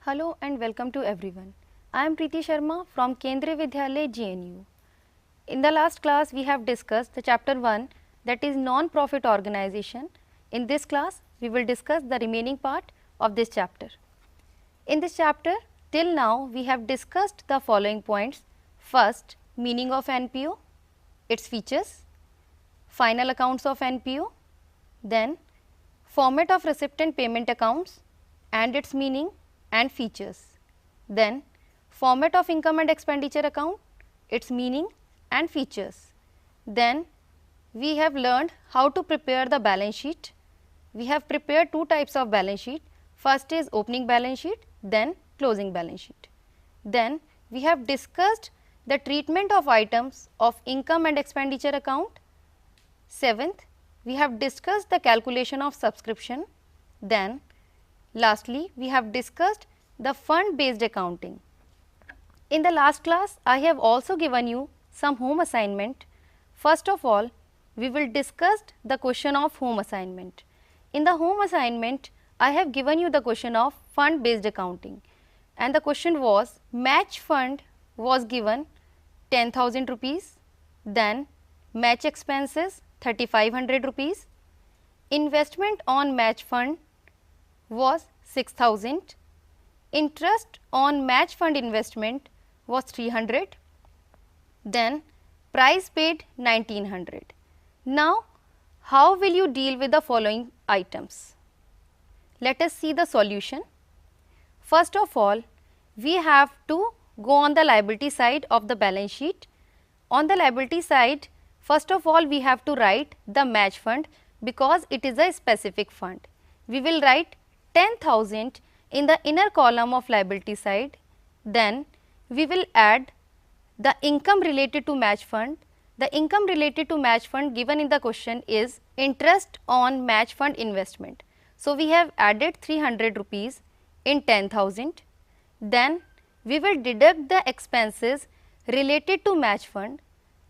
Hello and welcome to everyone. I am Preeti Sharma from Kendriya Vidyalaya JNU. In the last class we have discussed the chapter 1, that is non-profit organization. In this class we will discuss the remaining part of this chapter. In this chapter till now we have discussed the following points. First, meaning of NPO, its features, final accounts of NPO, then format of receipt and payment accounts and its meaning and features, then format of income and expenditure account, its meaning and features. Then we have learned how to prepare the balance sheet. We have prepared two types of balance sheet. First is opening balance sheet, then closing balance sheet. Then we have discussed the treatment of items of income and expenditure account. Seventh, we have discussed the calculation of subscription. Then lastly, we have discussed the fund based accounting. In the last class, I have also given you some home assignment. First of all, we will discuss the question of home assignment. In the home assignment, I have given you the question of fund based accounting, and the question was match fund was given 10,000 rupees, then match expenses 3,500 rupees, investment on match fund was 6,000, interest on match fund investment was 300, then price paid 1,900. Now, how will you deal with the following items? Let us see the solution. First of all, we have to go on the liability side of the balance sheet. On the liability side, first of all, we have to write the match fund because it is a specific fund. We will write 10,000 in the inner column of liability side. Then we will add the income related to match fund. The income related to match fund given in the question is interest on match fund investment. So we have added 300 rupees in 10,000. Then we will deduct the expenses related to match fund,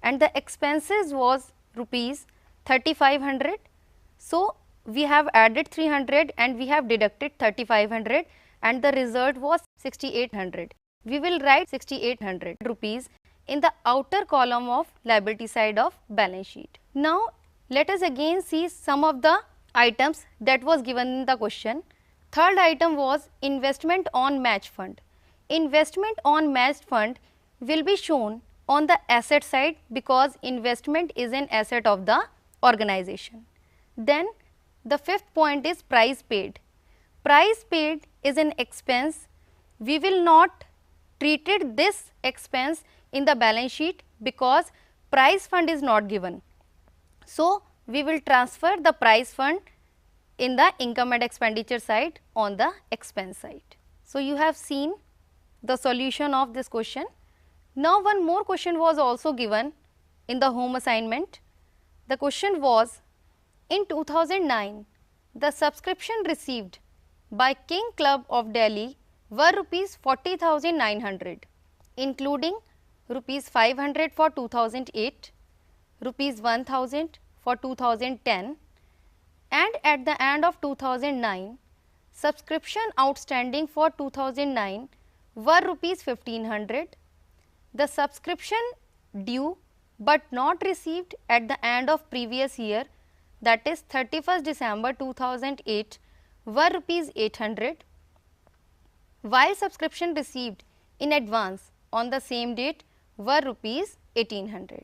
and the expenses was rupees 3,500. So we have added 300 and we have deducted 3,500 and the result was 6,800. We will write 6,800 rupees in the outer column of liability side of balance sheet. Now let us again see some of the items that was given in the question. Third item was investment on match fund. Investment on match fund will be shown on the asset side because investment is an asset of the organization. Then the fifth point is price paid. Price paid is an expense. We will not treated this expense in the balance sheet because price fund is not given. So we will transfer the price fund in the income and expenditure side on the expense side. So you have seen the solution of this question. Now one more question was also given in the home assignment. The question was, in 2009, the subscription received by King Club of Delhi were rupees 40,900, including rupees 500 for 2008, rupees 1,000 for 2010, and at the end of 2009, subscription outstanding for 2009 were rupees 1,500. The subscription due but not received at the end of previous year, that is 31st December 2008, were rupees 800, while subscription received in advance on the same date were rupees 1,800.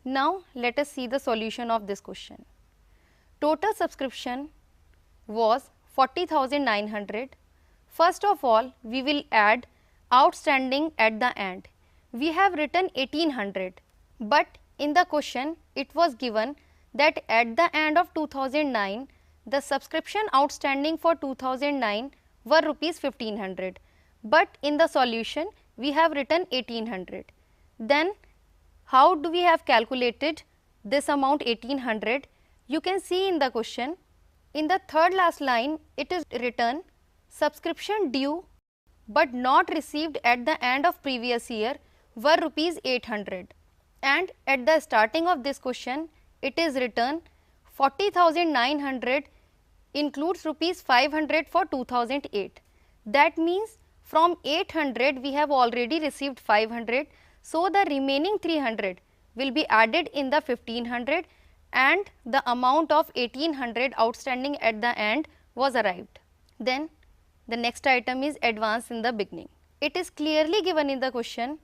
Now let us see the solution of this question. Total subscription was 40,900. First of all, we will add outstanding at the end. We have written 1,800, but in the question it was given that at the end of 2009, the subscription outstanding for 2009 were rupees 1,500, but in the solution we have written 1,800. Then how do we have calculated this amount 1,800? You can see in the question, in the third last line it is written subscription due but not received at the end of previous year were rupees 800, and at the starting of this question it is written 40,900 includes rupees 500 for 2008. That means From 800 we have already received 500. So the remaining 300 will be added in the 1500 and the amount of 1800 outstanding at the end was arrived. Then the next item is advance in the beginning. It is clearly given in the question.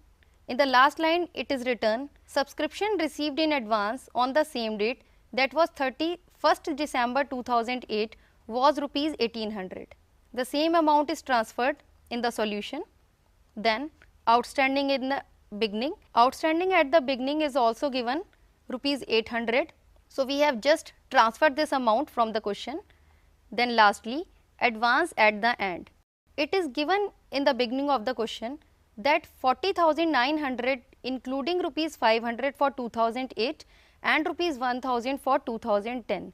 In the last line it is written, subscription received in advance on the same date, that was 31st December 2008, was rupees 1800. The same amount is transferred in the solution. Then outstanding in the beginning. Outstanding at the beginning is also given rupees 800. So we have just transferred this amount from the question. Then lastly, advance at the end. It is given in the beginning of the question that 40,900 including rupees 500 for 2008 and rupees 1000 for 2010.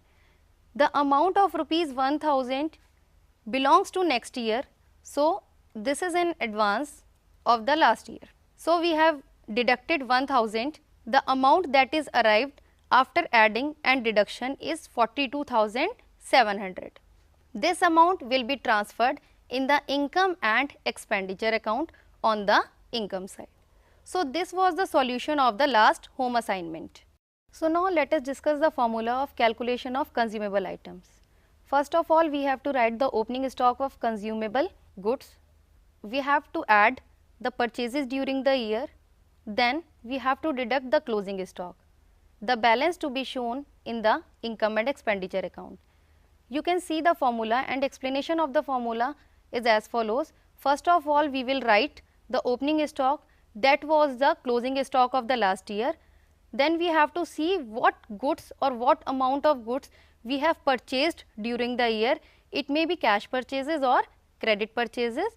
The amount of rupees 1000 belongs to next year. So this is in advance of the last year. So we have deducted 1000. The amount that is arrived after adding and deduction is 42,700. This amount will be transferred in the income and expenditure account on the income side. So this was the solution of the last home assignment. So now let us discuss the formula of calculation of consumable items. First of all, we have to write the opening stock of consumable goods. We have to add the purchases during the year. Then we have to deduct the closing stock. The balance to be shown in the income and expenditure account. You can see the formula, and explanation of the formula is as follows. First of all, we will write the opening stock, that was the closing stock of the last year. Then we have to see what goods or what amount of goods we have purchased during the year. It may be cash purchases or credit purchases.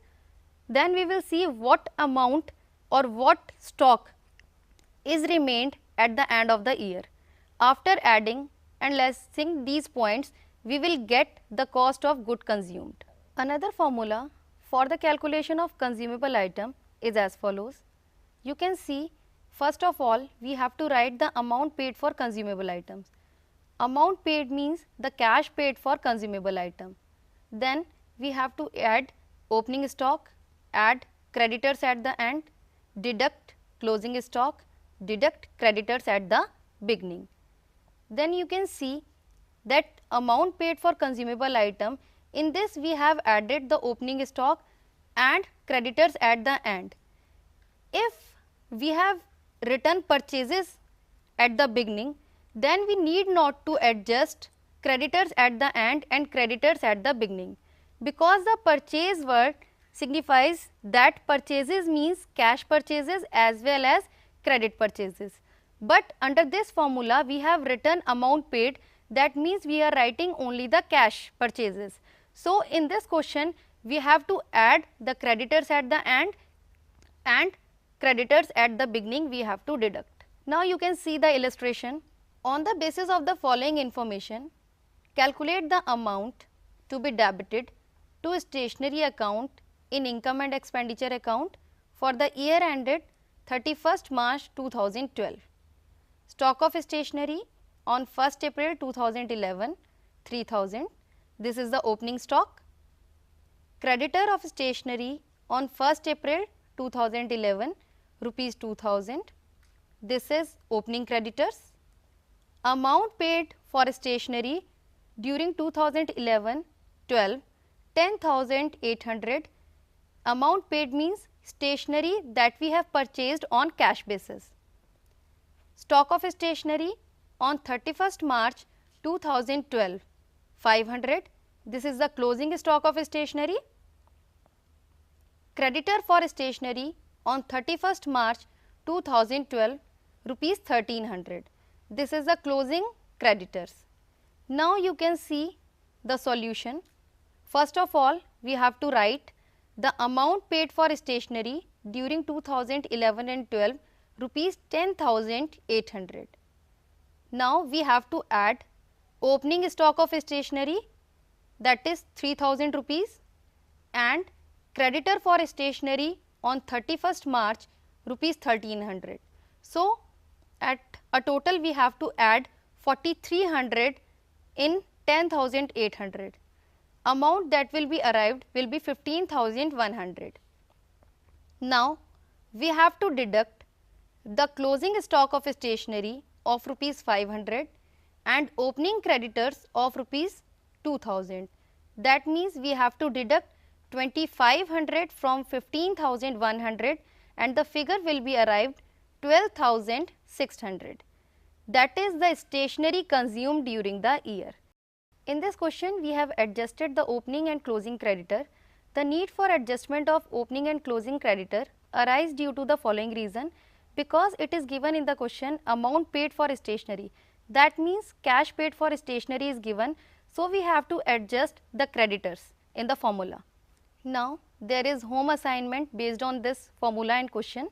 Then we will see what amount or what stock is remained at the end of the year. After adding and lessing these points, we will get the cost of good consumed. Another formula for the calculation of consumable item is as follows. You can see, first of all, we have to write the amount paid for consumable items. Amount paid means the cash paid for consumable item. Then we have to add opening stock, add creditors at the end, deduct closing stock, deduct creditors at the beginning. Then you can see that amount paid for consumable item, in this we have added the opening stock and creditors at the end. If we have written purchases at the beginning, then we need not to adjust creditors at the end and creditors at the beginning, because the purchase word signifies that purchases means cash purchases as well as credit purchases. But under this formula we have written amount paid, that means we are writing only the cash purchases. So in this question we have to add the creditors at the end and creditors at the beginning we have to deduct. Now you can see the illustration. On the basis of the following information, calculate the amount to be debited to stationery account in income and expenditure account for the year ended 31st March 2012. Stock of stationery on 1st April 2011, 3000. This is the opening stock. Creditor of stationery on 1st April 2011, rupees 2000. This is opening creditors. Amount paid for stationery during 2011-12, 10,800. Amount paid means stationery that we have purchased on cash basis. Stock of stationery on 31st March 2012, 500. This is the closing stock of stationery. Creditor for stationery on 31st March 2012, rupees 1300. This is the closing creditors. Now you can see the solution. First of all, we have to write the amount paid for stationery during 2011 and 12, rupees 10,800. Now we have to add opening stock of stationery, that is 3000 rupees, and creditor for stationery on 31st March, rupees 1300. So at a total we have to add 4300 in 10,800. Amount that will be arrived will be 15,100. Now, we have to deduct the closing stock of stationery of rupees 500 and opening creditors of rupees 2000. That means we have to deduct 2500 from 15,100 and the figure will be arrived 12,600. That is the stationery consumed during the year. In this question, we have adjusted the opening and closing creditor. The need for adjustment of opening and closing creditor arise due to the following reason. Because it is given in the question amount paid for stationery, that means cash paid for stationery is given, so we have to adjust the creditors in the formula. Now, there is home assignment based on this formula and question.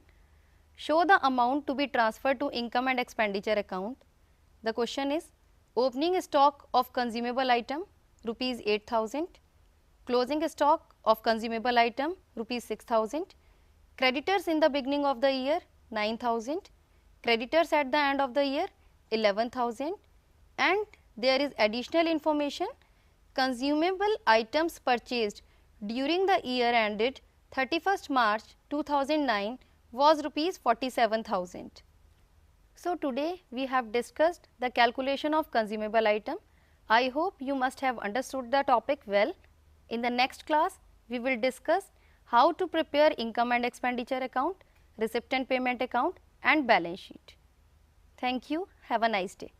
Show the amount to be transferred to income and expenditure account. The question is opening stock of consumable item rupees 8,000, closing stock of consumable item rupees 6,000, creditors in the beginning of the year 9,000, creditors at the end of the year 11,000, and there is additional information consumable items purchased during the year ended 31st March 2009 was rupees 47,000. So, today we have discussed the calculation of consumable item. I hope you must have understood the topic well. In the next class, we will discuss how to prepare income and expenditure account, receipt and payment account and balance sheet. Thank you. Have a nice day.